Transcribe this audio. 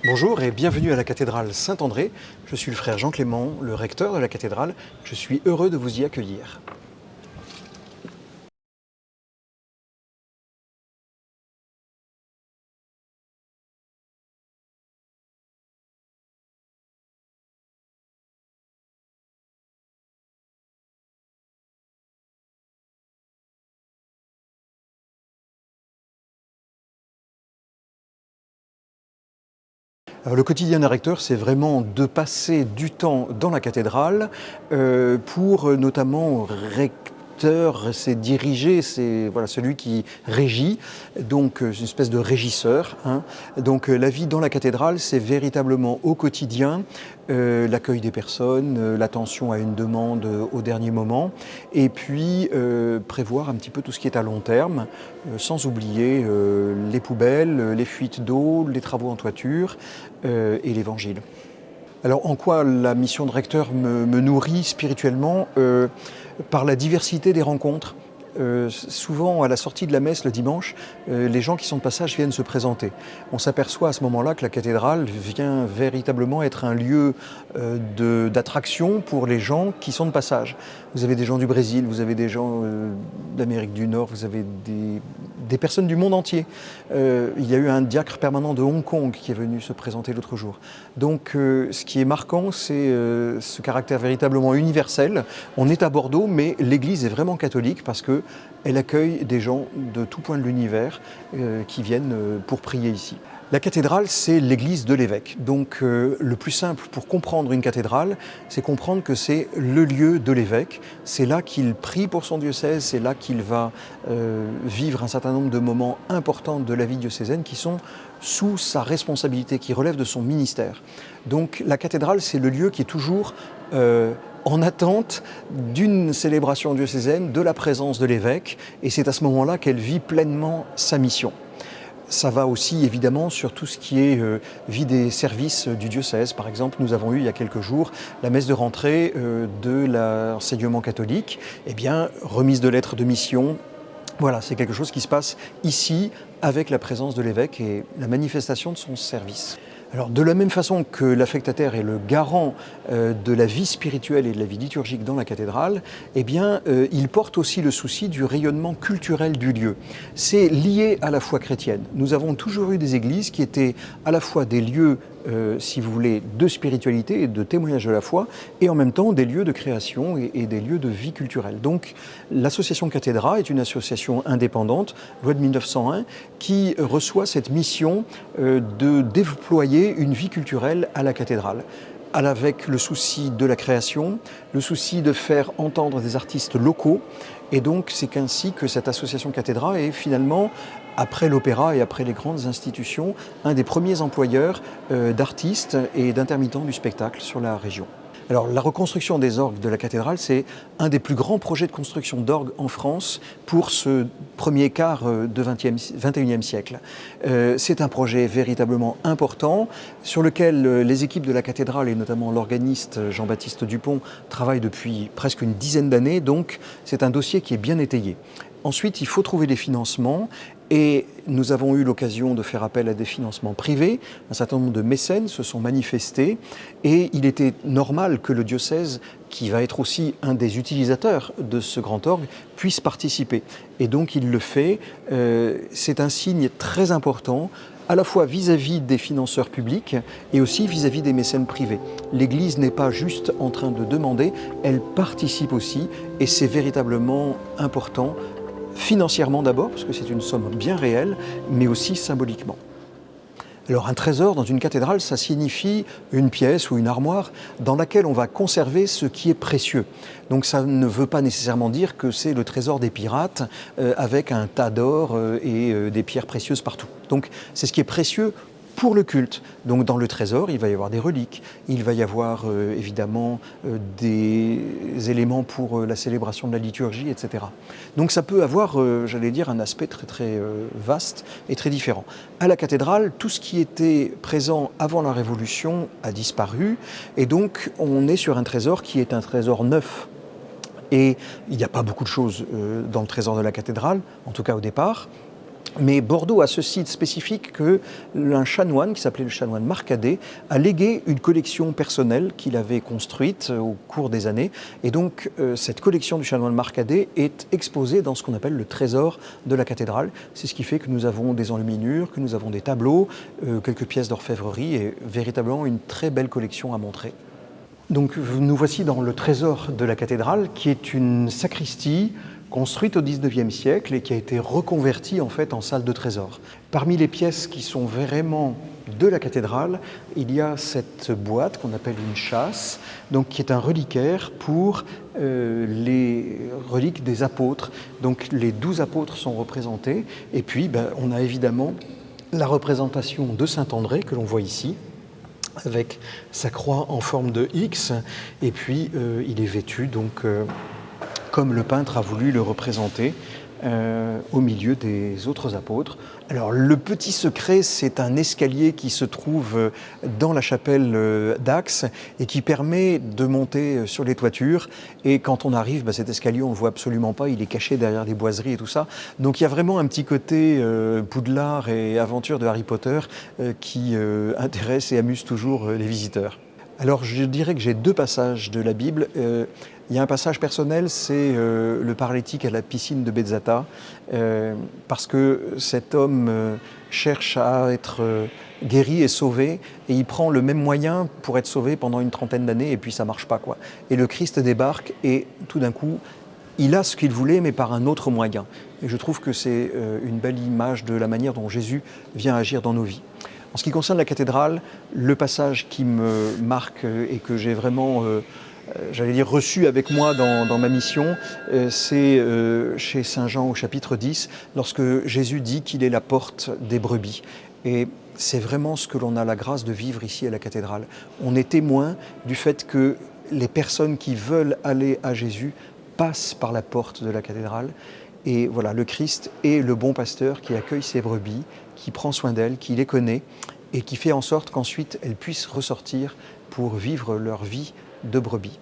Bonjour et bienvenue à la cathédrale Saint-André. Je suis le frère Jean Clément, le recteur de la cathédrale. Je suis heureux de vous y accueillir. Alors, le quotidien d'un recteur, c'est vraiment de passer du temps dans la cathédrale pour notamment c'est diriger, c'est voilà, celui qui régit, donc c'est une espèce de régisseur, hein. Donc la vie dans la cathédrale, c'est véritablement au quotidien l'accueil des personnes, l'attention à une demande au dernier moment, et puis prévoir un petit peu tout ce qui est à long terme, sans oublier les poubelles, les fuites d'eau, les travaux en toiture et l'évangile. Alors en quoi la mission de recteur me nourrit spirituellement par la diversité des rencontres. Souvent, à la sortie de la messe le dimanche, les gens qui sont de passage viennent se présenter. On s'aperçoit à ce moment-là que la cathédrale vient véritablement être un lieu d'attraction pour les gens qui sont de passage. Vous avez des gens du Brésil, vous avez des gens d'Amérique du Nord, vous avez des personnes du monde entier. Il y a eu un diacre permanent de Hong Kong qui est venu se présenter l'autre jour. Donc ce qui est marquant, c'est ce caractère véritablement universel. On est à Bordeaux, mais l'église est vraiment catholique parce qu'elle accueille des gens de tout point de l'univers qui viennent pour prier ici. La cathédrale, c'est l'église de l'évêque. Donc le plus simple pour comprendre une cathédrale, c'est comprendre que c'est le lieu de l'évêque. C'est là qu'il prie pour son diocèse, c'est là qu'il va vivre un certain nombre de moments importants de la vie diocésaine qui sont sous sa responsabilité, qui relèvent de son ministère. Donc la cathédrale, c'est le lieu qui est toujours en attente d'une célébration diocésaine, de la présence de l'évêque, et c'est à ce moment-là qu'elle vit pleinement sa mission. Ça va aussi évidemment sur tout ce qui est vie des services du diocèse. Par exemple, nous avons eu il y a quelques jours la messe de rentrée de l'enseignement catholique. Eh bien, remise de lettres de mission. Voilà, c'est quelque chose qui se passe ici avec la présence de l'évêque et la manifestation de son service. Alors, de la même façon que l'affectataire est le garant de la vie spirituelle et de la vie liturgique dans la cathédrale, eh bien, il porte aussi le souci du rayonnement culturel du lieu. C'est lié à la foi chrétienne. Nous avons toujours eu des églises qui étaient à la fois des lieux, si vous voulez, de spiritualité et de témoignage de la foi, et en même temps des lieux de création et des lieux de vie culturelle. Donc, l'association Cathédra est une association indépendante, loi de 1901, qui reçoit cette mission de déployer une vie culturelle à la cathédrale, avec le souci de la création, le souci de faire entendre des artistes locaux. Et donc c'est ainsi que cette association Cathédra est finalement, après l'opéra et après les grandes institutions, un des premiers employeurs d'artistes et d'intermittents du spectacle sur la région. Alors, la reconstruction des orgues de la cathédrale, c'est un des plus grands projets de construction d'orgues en France pour ce premier quart de XXIe siècle. C'est un projet véritablement important sur lequel les équipes de la cathédrale et notamment l'organiste Jean-Baptiste Dupont travaillent depuis presque une dizaine d'années, donc c'est un dossier qui est bien étayé. Ensuite, il faut trouver des financements et nous avons eu l'occasion de faire appel à des financements privés. Un certain nombre de mécènes se sont manifestés et il était normal que le diocèse, qui va être aussi un des utilisateurs de ce grand orgue, puisse participer. Et donc il le fait. C'est un signe très important à la fois vis-à-vis des financeurs publics et aussi vis-à-vis des mécènes privés. L'Église n'est pas juste en train de demander, elle participe aussi et c'est véritablement important. Financièrement d'abord, parce que c'est une somme bien réelle, mais aussi symboliquement. Alors un trésor dans une cathédrale, ça signifie une pièce ou une armoire dans laquelle on va conserver ce qui est précieux. Donc ça ne veut pas nécessairement dire que c'est le trésor des pirates avec un tas d'or et des pierres précieuses partout. Donc c'est ce qui est précieux pour le culte. Donc dans le trésor, il va y avoir des reliques, il va y avoir évidemment des éléments pour la célébration de la liturgie, etc. Donc ça peut avoir, j'allais dire, un aspect très vaste et très différent. À la cathédrale, tout ce qui était présent avant la Révolution a disparu, et donc on est sur un trésor qui est un trésor neuf. Et il n'y a pas beaucoup de choses dans le trésor de la cathédrale, en tout cas au départ. Mais Bordeaux a ce site spécifique qu'un chanoine, qui s'appelait le chanoine Marcadet, a légué une collection personnelle qu'il avait construite au cours des années. Et donc cette collection du chanoine Marcadet est exposée dans ce qu'on appelle le trésor de la cathédrale. C'est ce qui fait que nous avons des enluminures, que nous avons des tableaux, quelques pièces d'orfèvrerie et véritablement une très belle collection à montrer. Donc nous voici dans le trésor de la cathédrale, qui est une sacristie construite au XIXe siècle et qui a été reconvertie en fait en salle de trésor. Parmi les pièces qui sont vraiment de la cathédrale, il y a cette boîte qu'on appelle une châsse, donc qui est un reliquaire pour les reliques des apôtres. Donc les 12 apôtres sont représentés, et puis on a évidemment la représentation de saint André que l'on voit ici, avec sa croix en forme de X, et puis il est vêtu donc comme le peintre a voulu le représenter au milieu des autres apôtres. Alors le petit secret, c'est un escalier qui se trouve dans la chapelle d'Axe et qui permet de monter sur les toitures. Et quand on arrive, cet escalier, on ne le voit absolument pas, il est caché derrière des boiseries et tout ça. Donc il y a vraiment un petit côté Poudlard et aventure de Harry Potter qui intéresse et amuse toujours les visiteurs. Alors je dirais que j'ai 2 passages de la Bible. Il y a un passage personnel, c'est le paralytique à la piscine de Bezzata, parce que cet homme cherche à être guéri et sauvé, et il prend le même moyen pour être sauvé pendant une trentaine d'années, et puis ça ne marche pas, quoi. Et le Christ débarque, et tout d'un coup, il a ce qu'il voulait, mais par un autre moyen. Et je trouve que c'est une belle image de la manière dont Jésus vient agir dans nos vies. En ce qui concerne la cathédrale, le passage qui me marque et que j'ai vraiment, reçu avec moi dans ma mission, c'est chez Saint Jean au chapitre 10, lorsque Jésus dit qu'il est la porte des brebis. Et c'est vraiment ce que l'on a la grâce de vivre ici à la cathédrale. On est témoin du fait que les personnes qui veulent aller à Jésus passent par la porte de la cathédrale. Et voilà, le Christ est le bon pasteur qui accueille ses brebis, qui prend soin d'elles, qui les connaît et qui fait en sorte qu'ensuite elles puissent ressortir pour vivre leur vie de brebis.